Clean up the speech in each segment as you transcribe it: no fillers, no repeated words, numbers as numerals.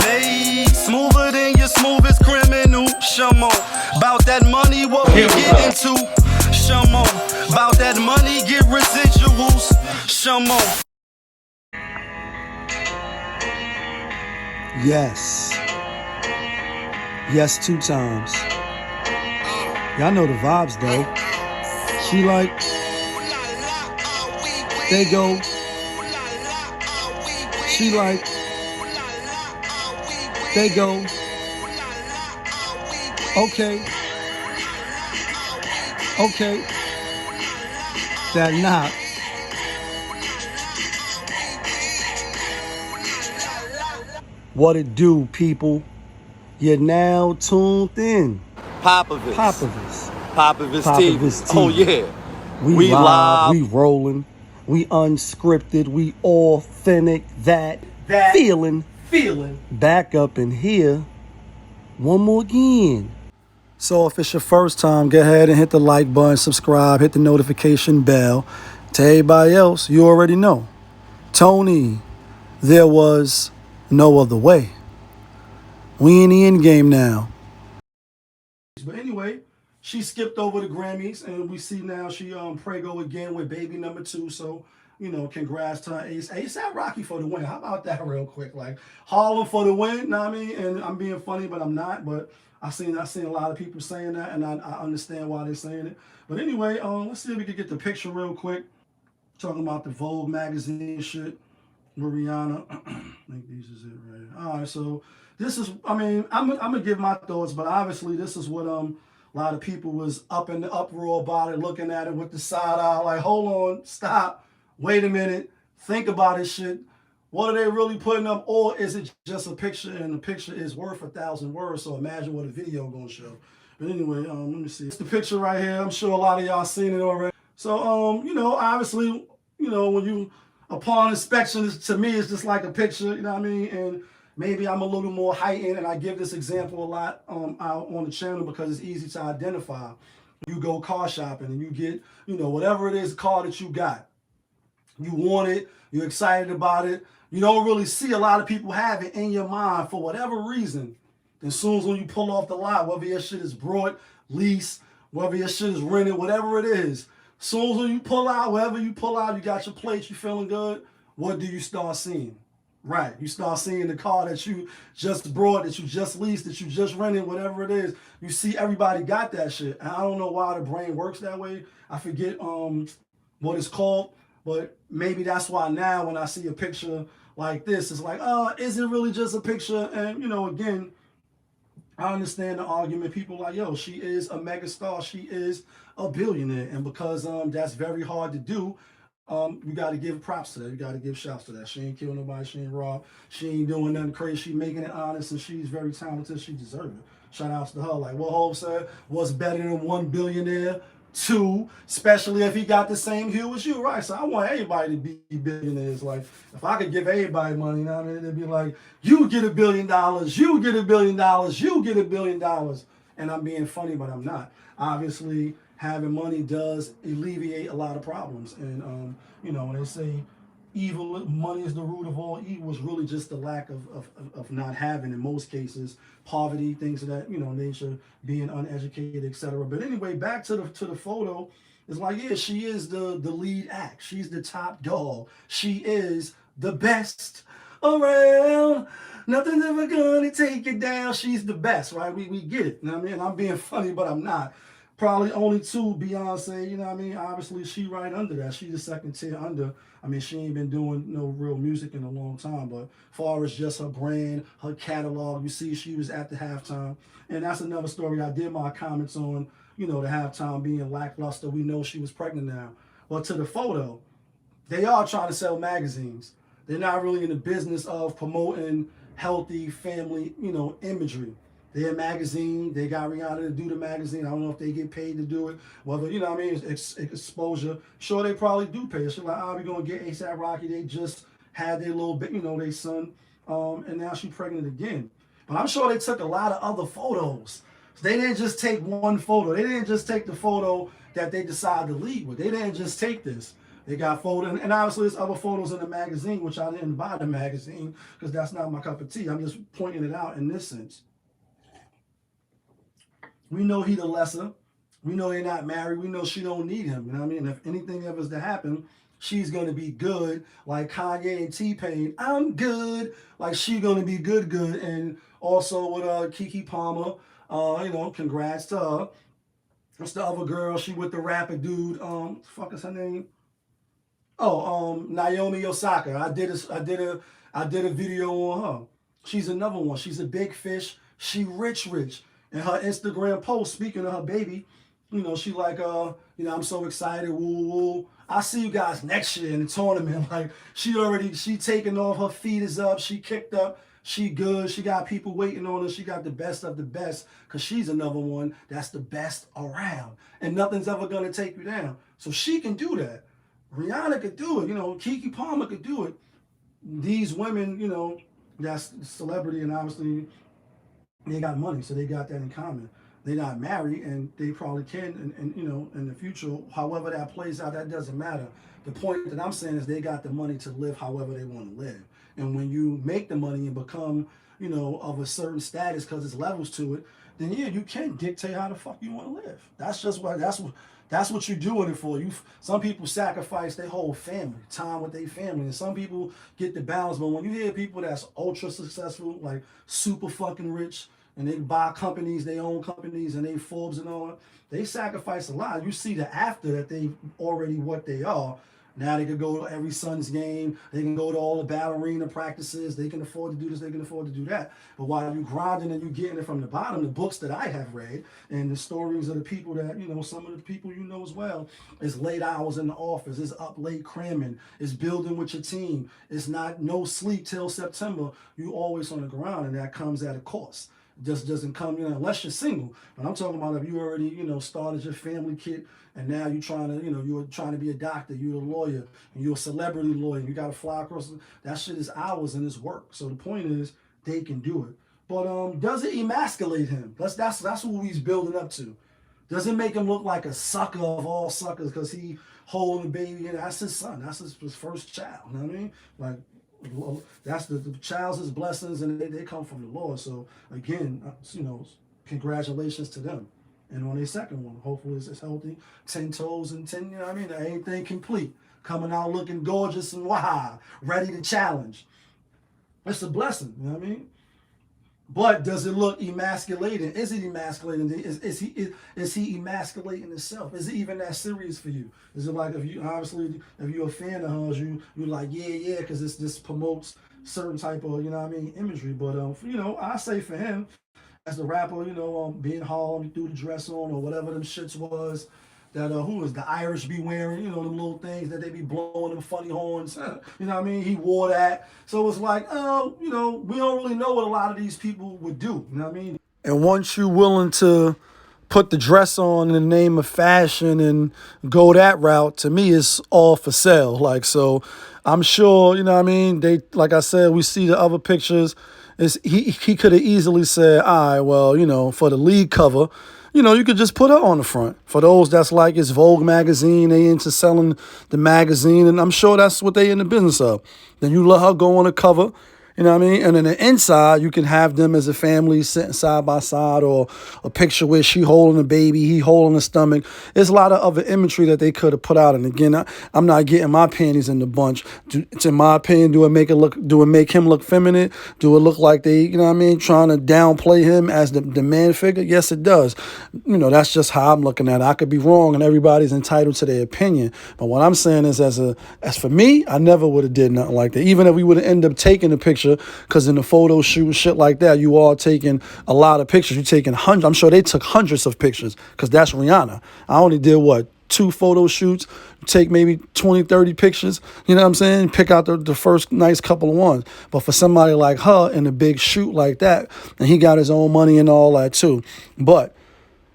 Made smoother than your smoothest criminal. Shamo, about that money, what we get into. Shamo, about that money, get residuals. Shamo. Yes. Yes, 2 times. Y'all know the vibes though. She like, they go. She like, they go. Okay. Okay. That knock. What it do, people? You're now tuned in. Popovich. Popovich TV. Oh yeah. We live, we rolling, we unscripted, we authentic, that feeling back up in here one more again. So if it's your first time, go ahead and hit the like button, subscribe, hit the notification bell. To everybody else, you already know. Tony, there was no other way. We in the end game now. But anyway, she skipped over the Grammys, and we see now she prego again with baby number 2. So, you know, congrats to her ASAP Rocky for the win. How about that real quick? Like, Harlem for the win, know what I mean? And I'm being funny, but I'm not. But I seen a lot of people saying that, and I understand why they're saying it. But anyway, let's see if we can get the picture real quick. Talking about the VoguE magazine shit with Rihanna. I think these is it right here. All right, so this is, I mean, I'm gonna give my thoughts, but obviously this is what a lot of people was up in the uproar about it, looking at it with the side eye, like, hold on, stop, wait a minute, think about this shit. What are they really putting up, or is it just a picture, and the picture is worth 1,000 words? So imagine what a video gonna show. But anyway, let me see. It's the picture right here. I'm sure a lot of y'all seen it already. So you know, obviously, you know, when you upon inspection, to me, it's just like a picture. You know what I mean? And maybe I'm a little more heightened, and I give this example a lot out on the channel because it's easy to identify. You go car shopping and you get, you know, whatever it is car that you got. You want it, you're excited about it. You don't really see a lot of people have it in your mind for whatever reason. As soon as when you pull off the lot, whether your shit is brought, leased, whether your shit is rented, whatever it is, as soon as when you pull out, wherever you pull out, you got your plates, you feeling good, what do you start seeing? Right, you start seeing the car that you just brought, that you just leased, that you just rented, whatever it is. You see everybody got that shit. And I don't know why the brain works that way. I forget what it's called, but maybe that's why now when I see a picture like this, it's like, is it really just a picture? And, you know, again, I understand the argument. People like, yo, she is a mega star. She is a billionaire. And because that's very hard to do, you got to give props to that. You got to give shouts to that. She ain't killing nobody. She ain't robbed. She ain't doing nothing crazy. She making it honest, and she's very talented. She deserves it. Shout outs to her. Like what Hope said, what's better than one billionaire? 2, especially if he got the same hue as you, right? So I want everybody to be billionaires. Like, if I could give everybody money, you know what I mean? It'd be like, you get $1 billion, you get $1 billion, you get $1 billion. And I'm being funny, but I'm not. Obviously, having money does alleviate a lot of problems. And, you know, when they say evil, money is the root of all evil, is really just the lack of not having, in most cases, poverty, things of that, you know, nature, being uneducated, etc. But anyway, back to the photo. It's like, yeah, she is the lead act. She's the top dog. She is the best around. Nothing's ever gonna take it down. She's the best, right? We get it. You know what I mean? I'm being funny, but I'm not. Probably only 2, Beyonce, you know what I mean? Obviously, she right under that. She the second tier under. I mean, she ain't been doing no real music in a long time, but far as just her brand, her catalog, you see she was at the halftime. And that's another story I did my comments on, you know, the halftime being lackluster. We know she was pregnant now. But to the photo, they are trying to sell magazines. They're not really in the business of promoting healthy family, you know, imagery. They're a magazine. They got Rihanna to do the magazine. I don't know if they get paid to do it. Whether, you know what I mean, exposure. Sure, they probably do pay. She's like, we're going to get ASAP Rocky. They just had their little bit, you know, their son. And now she's pregnant again. But I'm sure they took a lot of other photos. They didn't just take one photo. They didn't just take the photo that they decided to lead with. They didn't just take this. They got photos, and obviously there's other photos in the magazine, which I didn't buy the magazine because that's not my cup of tea. I'm just pointing it out in this sense. We know he the lesser. We know they're not married. We know she don't need him. You know what I mean? If anything ever is to happen, she's gonna be good. Like Kanye and T-Pain, I'm good. Like she gonna be good. And also with Keke Palmer, you know, congrats to her. What's the other girl? She with the rapper dude. Fuck is her name? Oh, Naomi Osaka. I did a video on her. She's another one. She's a big fish. She rich. And her Instagram post, speaking of her baby, you know, she like, you know, I'm so excited, woo. I see you guys next year in the tournament. Like, she taking off, her feet is up, she kicked up, she good, she got people waiting on her, she got the best of the best, because she's another one that's the best around. And nothing's ever gonna take you down. So she can do that. Rihanna could do it, you know, Keke Palmer could do it. These women, you know, that's celebrity, and obviously they got money, so they got that in common. They're not married, and they probably can, and you know, in the future, however that plays out, that doesn't matter. The point that I'm saying is they got the money to live however they want to live. And when you make the money and become, you know, of a certain status, because there's levels to it, then yeah, you can dictate how the fuck you want to live. That's just what that's what you're doing it for. Some people sacrifice their whole family, time with their family, and some people get the balance. But when you hear people that's ultra successful, like super fucking rich, and they buy companies, they own companies, and they Forbes and all that, they sacrifice a lot. You see the after that they already what they are. Now they can go to every Suns game. They can go to all the ballerina practices. They can afford to do this. They can afford to do that. But while you grinding and you getting it from the bottom, the books that I have read and the stories of the people that, you know, some of the people you know as well, is late hours in the office. It's up late cramming. It's building with your team. It's not no sleep till September. You always on the ground, and that comes at a cost. Just doesn't come, you know, unless you're single. But I'm talking about if you already, you know, started your family kit, and now you're trying to, you know, you're trying to be a doctor, you're a lawyer, and you're a celebrity lawyer, you got to fly across. That shit is hours and it's work. So the point is, they can do it. But does it emasculate him? That's what he's building up to. Does it make him look like a sucker of all suckers because he holding the baby? And that's his son. That's his first child. You know what I mean? Like, that's the child's his blessings, and they come from the Lord. So again, you know, congratulations to them. And on their second one, hopefully it's healthy, 10 toes and 10, you know what I mean? Everything complete, coming out looking gorgeous and wow, ready to challenge. It's a blessing, you know what I mean? But does it look emasculating? Is it emasculating? Is he emasculating himself? Is it even that serious for you? Is it like, if you're a fan of hers, you're like, yeah, because this promotes certain type of, you know what I mean, imagery. But you know, I say for him, as the rapper, you know, being Harlem, threw the dress on or whatever them shits was, that who is the Irish be wearing, you know, them little things that they be blowing them funny horns, you know what I mean? He wore that. So it's like, you know, we don't really know what a lot of these people would do, you know what I mean? And once you're willing to put the dress on in the name of fashion and go that route, to me, it's all for sale. Like, so I'm sure, you know what I mean? They, like I said, we see the other pictures. He could have easily said, all right, well, you know, for the league cover, you know, you could just put her on the front. For those that's like it's VoguE magazine, they into selling the magazine, and I'm sure that's what they in the business of. Then you let her go on the cover. You know what I mean? And then the inside, you can have them as a family sitting side by side, or a picture where she holding a baby, he holding the stomach. There's a lot of other imagery that they could have put out. And again, I'm not getting my panties in the bunch. In my opinion, do it make him look feminine? Do it look like they, you know what I mean, trying to downplay him as the man figure? Yes, it does. You know, that's just how I'm looking at it. I could be wrong, and everybody's entitled to their opinion. But what I'm saying is, as for me, I never would have did nothing like that. Even if we would have ended up taking the picture, because in the photo shoot, shit like that, you all taking a lot of pictures. You taking hundreds. I'm sure they took hundreds of pictures, because that's Rihanna. I only did, 2 photo shoots, take maybe 20, 30 pictures, you know what I'm saying? Pick out the first nice couple of ones. But for somebody like her in a big shoot like that, and he got his own money and all that too. But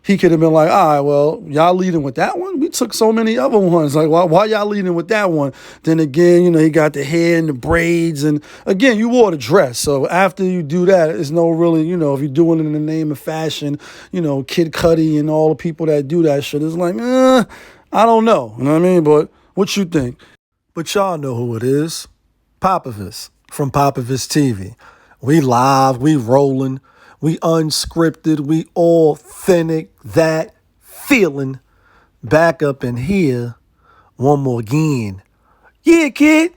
he could have been like, all right, well, y'all leading with that one? We took so many other ones. Like, why y'all leading with that one? Then again, you know, he got the hair and the braids. And again, you wore the dress. So after you do that, it's no really, you know, if you're doing it in the name of fashion, you know, Kid Cudi and all the people that do that shit, it's like, I don't know. You know what I mean? But what you think? But y'all know who it is. Popovus from Popovus TV. We live, we rolling, we unscripted, we authentic, that feeling. Back up in here one more again. Yeah, kid.